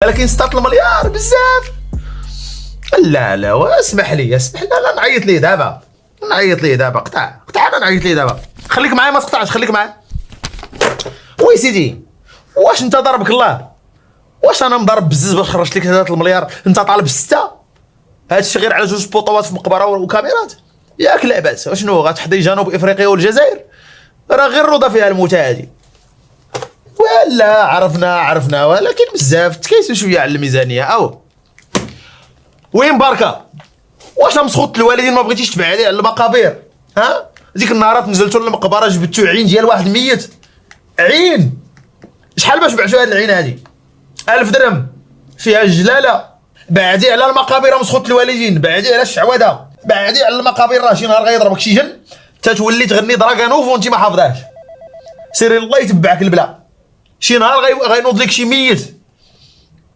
ولكن 6 المليار بزاف. لا واسمح لي لا نعيط ليه دابا، قطع انا نعيط ليه دابا. خليك معايا ما تقطعش، خليك معايا. وي سيدي واش انت ضربك الله؟ واش انا مضرب بزز باش خرجت لك 3 المليار انت طالب 6؟ هادشي غير على 2 بوطوات في مقبره وكاميرات ياك لعبات. شنو غتحضي جنوب افريقيا والجزائر؟ راه غير الروضه فيها الموتى هادي. ولا عرفنا ولكن بزاف تكيسوا شويه على الميزانيه. او وين بركه؟ واش مسخوط الوالدين ما بغيتيش تبعدي على المقابر؟ ها ديك النهارات نزلتوا للمقبره جبتوا عين ديال واحد ميت. عين شحال باش بعتوا هاد العين هادي؟ 1000 درهم فيها الجلاله. بعدي على المقابر مسخوط الوالدين، بعدي على الشعوذه، بعدي على المقابر. راه شي نهار غيضربك شي جن تتولي تغني دراغانوف وانت ما حافظاش. سيري الله يتبعك البلا. شي نهار غينوض لك شي ميت